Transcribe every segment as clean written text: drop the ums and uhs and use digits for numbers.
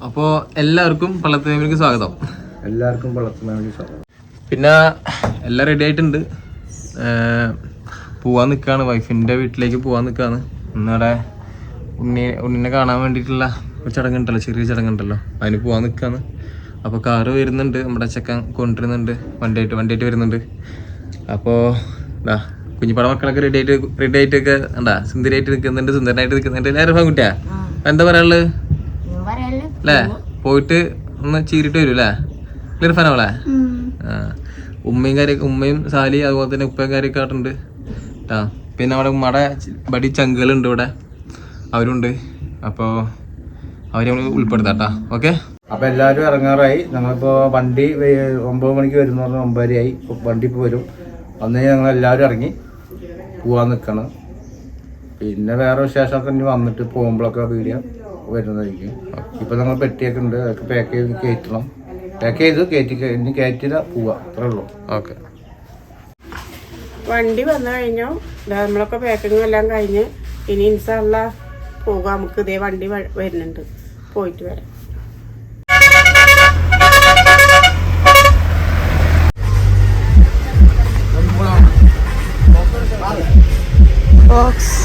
അപ്പോൾ എല്ലാവർക്കും പള്ളത്തുമേമിലേക്ക് സ്വാഗതം. പിന്നെ എല്ലാം റെഡി ആയിട്ടുണ്ട്. പോവാൻ നിൽക്കുകയാണ്, വൈഫിൻ്റെ വീട്ടിലേക്ക് പോകാൻ നിൽക്കുകയാണ്. ഇന്നവിടെ ഉണ്ണിനെ കാണാൻ വേണ്ടിയിട്ടുള്ള ഒരു ചടങ്ങുണ്ടല്ലോ, ചെറിയ ചടങ്ങുണ്ടല്ലോ, അതിന് പോകാൻ നിൽക്കുകയാണ്. അപ്പോൾ കാറ് വരുന്നുണ്ട്, നമ്മുടെ ചെക്കൻ കൊണ്ടുവരുന്നുണ്ട്, വണ്ടിയായിട്ട് വരുന്നുണ്ട്. അപ്പോൾ കുഞ്ഞിപ്പട മക്കളൊക്കെ റെഡി ആയിട്ടൊക്കെ എന്താ സുന്ദരിയായിട്ട് നിൽക്കുന്നുണ്ട്, സുന്ദരനായിട്ട് നിൽക്കുന്നുണ്ട്. എല്ലാവരും പെൺകുട്ടിയാ എന്താ പറയാനുള്ളത് അല്ലേ? പോയിട്ട് ഒന്ന് ചീരിട്ട് വരും അല്ലേ? ക്ലിയർ ഫാനോളെ. ഉമ്മയും സാലി അതുപോലെ തന്നെ ഉപ്പയും കാര്യമൊക്കെ ആയിട്ടുണ്ട്. പിന്നെ നമ്മുടെ ഉമ്മയുടെ ബടി ചങ്കുകളുണ്ട് ഇവിടെ, അവരുണ്ട്. അപ്പോൾ അവരെ നമ്മൾ ഉൾപ്പെടുത്താട്ടാ. ഓക്കെ, അപ്പോൾ എല്ലാവരും ഇറങ്ങാറായി. ഞങ്ങളിപ്പോൾ വണ്ടി 9 മണിക്ക് വരുന്ന പറഞ്ഞാൽ 9:30 വണ്ടി ഇപ്പോൾ വരും. അന്ന് ഞങ്ങളെല്ലാവരും ഇറങ്ങി പോകാൻ നിൽക്കണം. പിന്നെ വേറെ വിശേഷമൊക്കെ ഇനി വന്നിട്ട് പോകുമ്പോഴൊക്കെ വീഡിയോ വരുന്നതായിരിക്കും. ഇപ്പോൾ ഞങ്ങൾ പെട്ടിയൊക്കെ ഉണ്ട്, അതൊക്കെ പാക്ക് ചെയ്ത് കയറ്റണം. പാക്ക് ചെയ്ത് ഇനി കയറ്റില്ല പോവുക, അത്രേ ഉള്ളൂ. ഓക്കെ, വണ്ടി വന്നു കഴിഞ്ഞു. നമ്മളൊക്കെ പാക്കിങ്ങും എല്ലാം കഴിഞ്ഞ് ഇനി ഇൻഷാല്ലാ പോകാം. നമുക്ക് ഇതേ വണ്ടി വരുന്നുണ്ട്, പോയിട്ട് വരാം. ബോക്സ്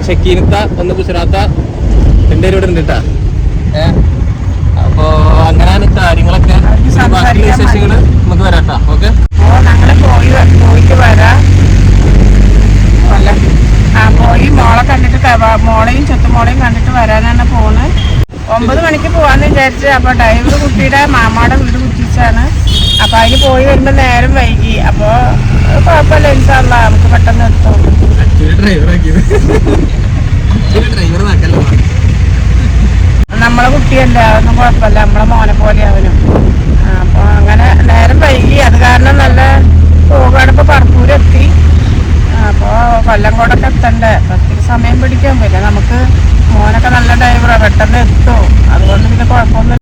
ഷക്കീനത്ത, ഒന്ന് ഗുജറാത്ത, 2 പേര് ഇവിടെ ഉണ്ട് കേട്ടാ. അപ്പൊ അങ്ങനെയാണ് കാര്യങ്ങളൊക്കെ. ബാക്കി വിശേഷങ്ങള് നമുക്ക് വരാട്ടാ. ഓക്കെ, പോയിട്ട് വരാം. പോയി മോളെ കണ്ടിട്ട് മോളെയും ചെത്തുമോളെയും കണ്ടിട്ട് വരാനാണ് പോണ്. 9 മണിക്ക് പോവാന്ന് വിചാരിച്ച്. അപ്പൊ ഡ്രൈവർ കുട്ടിയുടെ മാമാടെ വീട് കുറ്റിച്ചാണ്. അപ്പൊ അതിന് പോയി വരുമ്പോ നേരം വൈകി. അപ്പൊ കുഴപ്പമില്ല, ഇൻഷാല്ലാ നമുക്ക് പെട്ടെന്ന് എത്തും. നമ്മളെ കുട്ടിയല്ല, അതൊന്നും കുഴപ്പമില്ല, നമ്മളെ മോനെ പോലെ അവനും. അപ്പൊ അങ്ങനെ നേരം വൈകി. അത് കാരണം നല്ല പോകാണ്. ഇപ്പൊ പറപ്പൂരെത്തി. അപ്പൊ കൊല്ലംകോടൊക്കെ എത്തണ്ടേ, ഒത്തിരി സമയം പിടിക്കാൻ പറ്റില്ല. നമുക്ക് മോനൊക്കെ നല്ല ഡ്രൈവറാണ്, പെട്ടെന്ന് എത്തും. അതുകൊണ്ട് പിന്നെ കുഴപ്പമൊന്നും.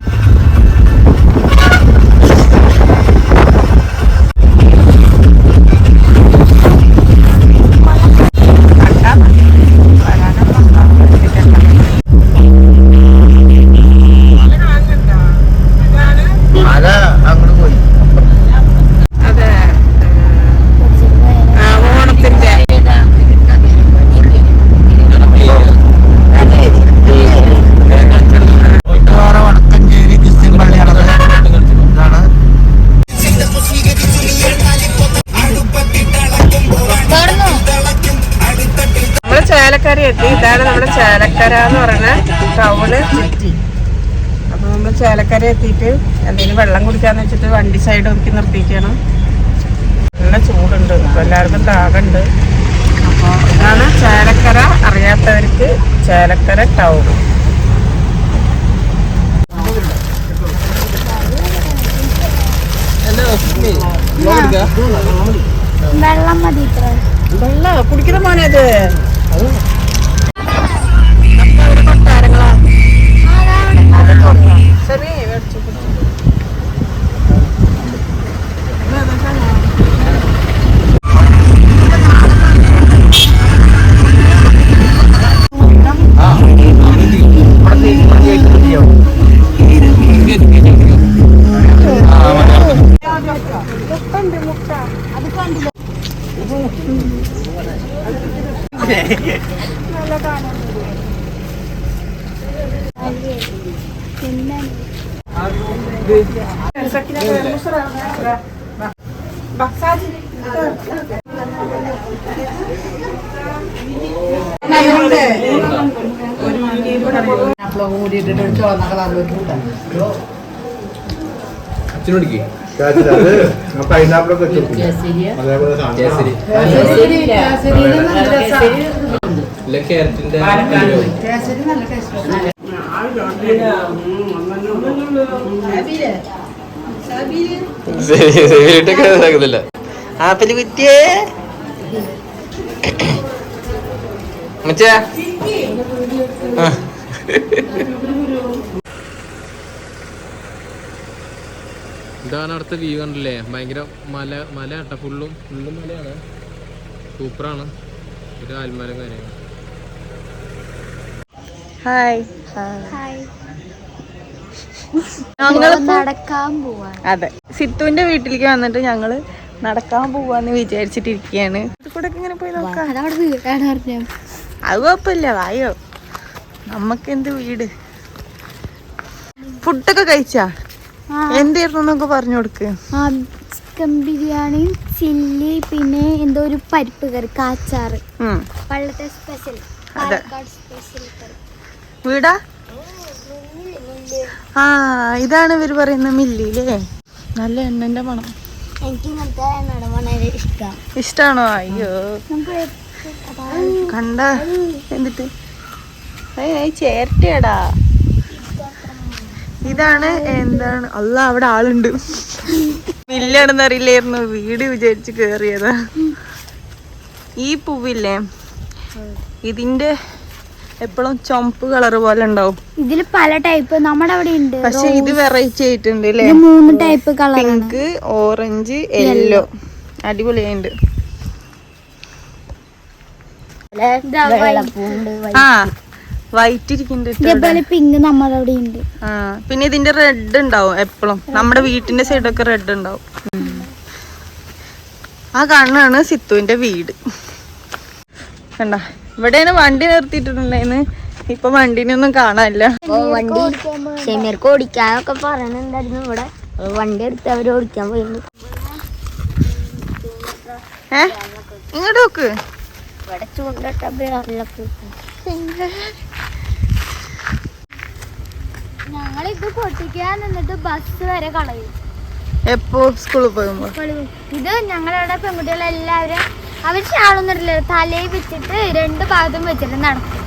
ചേലക്കര എത്തി. ഇതാണ് നമ്മുടെ ചേലക്കര എന്ന് പറയുന്ന ടൗണ് ചുറ്റി. അപ്പൊ നമ്മൾ ചേലക്കര എത്തിയിട്ട് എന്തെങ്കിലും വെള്ളം കുടിക്കാന്ന് വെച്ചിട്ട് വണ്ടി സൈഡ് ഒതുക്കി നിർത്തിയിരിക്കുകയാണ്. നല്ല ചൂടുണ്ട്, അപ്പൊ എല്ലാവർക്കും ദാഹമുണ്ട്. അപ്പോൾ ഇതാണ് ചേലക്കര. അറിയാത്തവർക്ക് ചേലക്കര ടൗൺ. വെള്ളം മതി, വെള്ളം കുടിക്കുന്ന മോനെ ഇത്. അച്ഛനോടിക്ക് പൈനാപ്പിളൊക്കെ ക്യാരറ്റിന്റെ ആപ്പില് കുറ്റിയേ മച്ചാ ഇതാണ് അടുത്ത വ്യൂ കണ്ടില്ലേ? ഭയങ്കര മല കേട്ടോ, ഫുള്ളും മലയാണ്. സൂപ്പറാണ്. ഒരു ആൽമരം കാര്യമാണ്. ഹായ് നടക്കാൻ പോവാ. അതെ, സിത്തുവിന്റെ വീട്ടിലേക്ക് വന്നിട്ട് ഞങ്ങള് നടക്കാൻ പോവാന്ന് വിചാരിച്ചിട്ടിരിക്കുകയാണ്. ഇത് കൂടെ ഇങ്ങനെ പോയി നോക്കാം. അത് കുഴപ്പമില്ല, വായോ, നമ്മക്കെന്ത് വീട്. ഫുഡൊക്കെ കഴിച്ചാ? എന്തായിരുന്നു എന്നൊക്കെ പറഞ്ഞു കൊടുക്ക്. ചിക്കൻ ബിരിയാണി, ചില്ലി, പിന്നെ എന്തോ ഒരു പരിപ്പ് കറി, കാച്ചാറ്, പള്ളത്തെ സ്പെഷ്യൽ വീടാ. ആ, ഇതാണ് ഇവര് പറയുന്ന മില്ലില്ലേ? നല്ല എണ്ണന്റെ മണം. എനിക്ക് ഇങ്ങനത്തെ എണ്ണയുടെ വളരെ ഇഷ്ടമാണ്. ഇഷ്ടാണോ? അയ്യോ, കണ്ട എന്നിട്ട് ചേരട്ടയാടാ. ഇതാണ് എന്താണ്, അല്ല അവിടെ ആളുണ്ട്. മില്ലാണെന്ന് അറിയില്ലായിരുന്നു, വീട് വിചാരിച്ച് കേറിയതാ. ഈ പൂവില്ലേ, ഇതിന്റെ എപ്പോഴും ചുമപ്പ് കളർ പോലെ ഉണ്ടാവും. ഇതില് പല ടൈപ്പ് നമ്മുടെ അവിടെ ഉണ്ട്, പക്ഷെ ഇത് വെറൈറ്റി ആയിട്ടുണ്ട് അല്ലേ? 3 type colour, pink, orange, yellow. അടിപൊളിയായിട്ടുണ്ട്. ആ, വൈറ്റ് ഇരിക്കുന്നുണ്ട്. പിങ്ക് നമ്മുടെ അവിടെ ഉണ്ട്. ആ, പിന്നെ ഇതിന്റെ റെഡ് ഉണ്ടാവും എപ്പോഴും. നമ്മുടെ വീട്ടിന്റെ സൈഡൊക്കെ റെഡ് ഉണ്ടാവും. ആ കാണാണ് സിത്തുവിന്റെ വീട്. കണ്ട, ഇവിടെയാണ് വണ്ടി നിർത്തിയിട്ടുണ്ടായിരുന്നു. ഇപ്പൊ വണ്ടിനൊന്നും കാണാനില്ല. വണ്ടി ഷെമീർക്ക് ഓടിക്കാനൊക്കെ പറയണുണ്ടായിരുന്നു. ഇവിടെ വണ്ടി എടുത്ത് അവര് ഓടിക്കാൻ പോയിരുന്നു. ഇങ്ങോട്ട് നോക്ക്. ഇവിടെ ചൂണ്ടിട്ട് ഞങ്ങളിത് പൊട്ടിക്കാൻ നിന്നിട്ട് ബസ് വരെ കളയും. എപ്പോ സ്കൂളിൽ പോകുമ്പോ? ഇത് ഞങ്ങളുടെ പെൺകുട്ടികളെല്ലാവരും അവർ ഷാളൊന്നിട്ടില്ല, തലയിൽ വെച്ചിട്ട് 2 ഭാഗത്തും വെച്ചിട്ട് നടക്കും.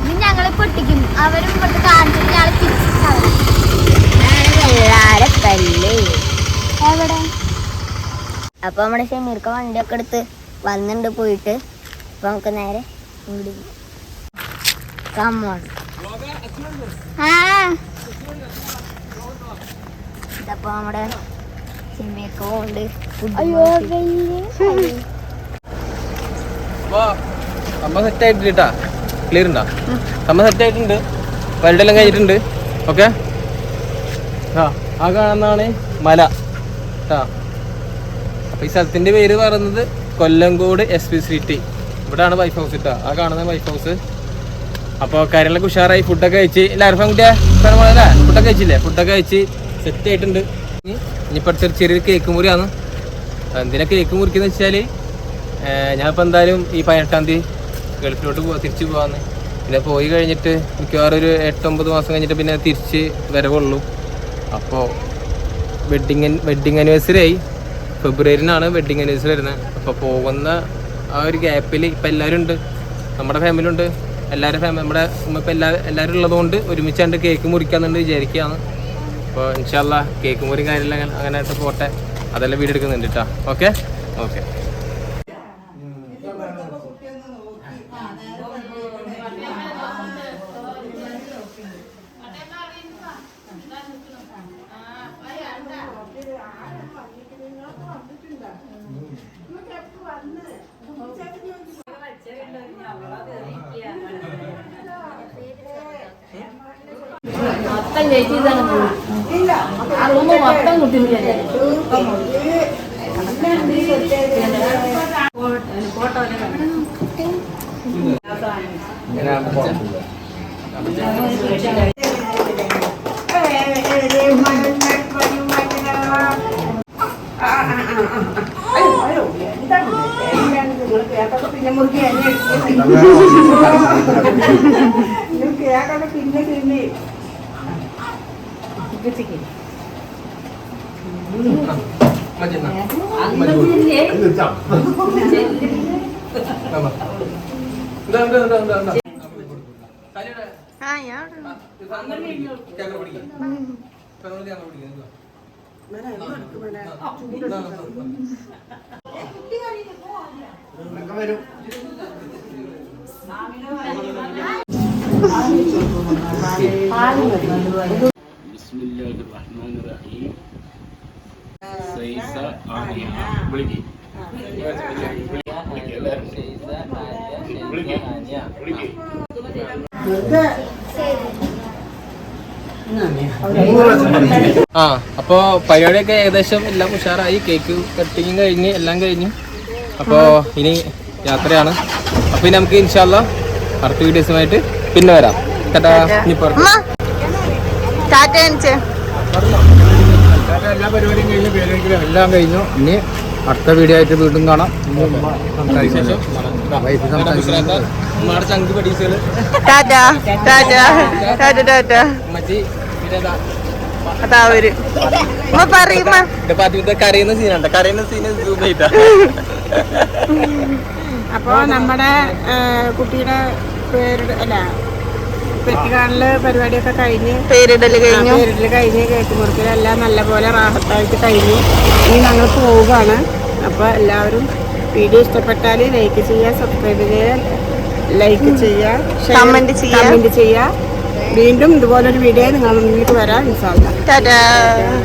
ഇത് ഞങ്ങള് പൊട്ടിക്കും. അവരും ഇങ്ങോട്ട് കാണിച്ചിട്ട് ഞങ്ങള് എവിടെ. അപ്പൊ നമ്മുടെ ഷെമീർക്ക് വണ്ടിയൊക്കെ എടുത്ത് വന്നിട്ടുണ്ട് പോയിട്ട്. അപ്പൊ നമുക്ക് നേരെ ഇതപ്പോ നമ്മുടെ ഷെമീർക്ക് പോണ്ട്. സംഭവം സെറ്റ് ആയിട്ടാ. ക്ലിയർ ഉണ്ടാ? സംഭവം സെറ്റ് ആയിട്ടുണ്ട്. വെൽഡെല്ലാം കഴിഞ്ഞിട്ടുണ്ട്. ഓക്കെ. ആ കാണുന്നതാണ് മല കേട്ടാ. അപ്പൊ ഈ സ്ഥലത്തിന്റെ പേര് പറയുന്നത് കൊല്ലങ്കോട് SP സ്ട്രീറ്റ്. ഇവിടെയാണ് വൈഫ് ഹൗസ് ഇട്ടാ. ആ കാണുന്ന വൈഫ് ഹൗസ്. അപ്പോൾ കാര്യങ്ങളൊക്കെ ഉഷാറായി. ഫുഡൊക്കെ കഴിച്ച് എല്ലാവരും കുട്ടിയെ ഫുഡൊക്കെ കഴിച്ചില്ലേ? ഫുഡൊക്കെ കഴിച്ച് സെറ്റ് ആയിട്ടുണ്ട്. ഇനിയിപ്പോൾ ചെറിയൊരു കേക്ക് മുറിയാണ്. എന്തിനാ കേക്ക് മുറിക്കുന്ന വെച്ചാൽ ഞാനിപ്പോൾ എന്തായാലും ഈ 18-ാം തീയതി ഗൾഫിലോട്ട് തിരിച്ചു പോകാമെന്ന്. പിന്നെ പോയി കഴിഞ്ഞിട്ട് മിക്കവാറും ഒരു 8-9 മാസം കഴിഞ്ഞിട്ട് പിന്നെ തിരിച്ച് വരവുള്ളൂ. അപ്പോൾ വെഡ്ഡിങ് ആനിവേഴ്സറി ആയി. ഫെബ്രുവരിനാണ് വെഡ്ഡിങ് ആനിവേഴ്സറി വരുന്നത്. അപ്പോൾ പോകുന്ന ആ ഒരു ഗ്യാപ്പിൽ ഇപ്പം എല്ലാവരും ഉണ്ട്, നമ്മുടെ ഫാമിലി ഉണ്ട്. എല്ലാവരും നമ്മുടെ ഇപ്പോൾ എല്ലാവരും ഉള്ളതുകൊണ്ട് ഒരുമിച്ചാണ്ട് കേക്ക് മുറിക്കാമെന്നുണ്ട് വിചാരിക്കുകയാണ്. അപ്പോൾ ഇൻഷാ അല്ലാഹ് കേക്ക് മുറിയും കാര്യമെല്ലാം അങ്ങനെ ആയിട്ട് പോട്ടെ. അതെല്ലാം വീഡിയോ എടുക്കുന്നുണ്ട് കേട്ടോ. ഓക്കെ. മൊത്തം ചേച്ചി ഇതാണ് ആ റൂമ് മൊത്തം കുട്ടികളല്ലേ. ഫോട്ടോ ഇങ്ങനെയാകുമ്പോൾ കുഴപ്പമില്ല. ആ അപ്പൊ പരിപാടിയൊക്കെ ഏകദേശം എല്ലാം ഉഷാറായി. കേക്ക് കട്ടിങ്ങും കഴിഞ്ഞ് എല്ലാം കഴിഞ്ഞ്. അപ്പോ ഇനി യാത്രയാണ്. അപ്പൊ ഇനി നമുക്ക് ഇൻഷാല്ല അടുത്ത വീഡിയോസുമായിട്ട് പിന്നെ വരാം. എല്ലാ പരിപാടിയും കഴിഞ്ഞു, പേരെങ്കിലും എല്ലാം കഴിഞ്ഞു. ഇനി അടുത്ത വീഡിയോ ആയിട്ട് വീണ്ടും കാണാം. ചങ്ക് പഠിച്ചത് കരയുന്ന സീനുണ്ട്. കരയുന്ന സീന് സൂപ്പറായിട്ടാ. അപ്പൊ നമ്മുടെ കുട്ടിയുടെ പെറ്റുകാണല് പരിപാടിയൊക്കെ കഴിഞ്ഞ് പേരിടല് കഴിഞ്ഞ് കേക്ക് മുറിക്കലെല്ലാം നല്ലപോലെ റാഹത്തായിട്ട് കഴിഞ്ഞു. ഇനി ഞങ്ങൾ പോവുകയാണ്. അപ്പൊ എല്ലാവരും വീഡിയോ ഇഷ്ടപ്പെട്ടാൽ ലൈക്ക് ചെയ്യുക, സബ്സ്ക്രൈബ് ചെയ്യുക, ലൈക്ക് ചെയ്യുക, കമന്റ് ചെയ്യുക. വീണ്ടും ഇതുപോലൊരു വീഡിയോ നിങ്ങളുടെ മുന്നിലേക്ക് വരാം ഇൻഷാ അല്ലാഹ്.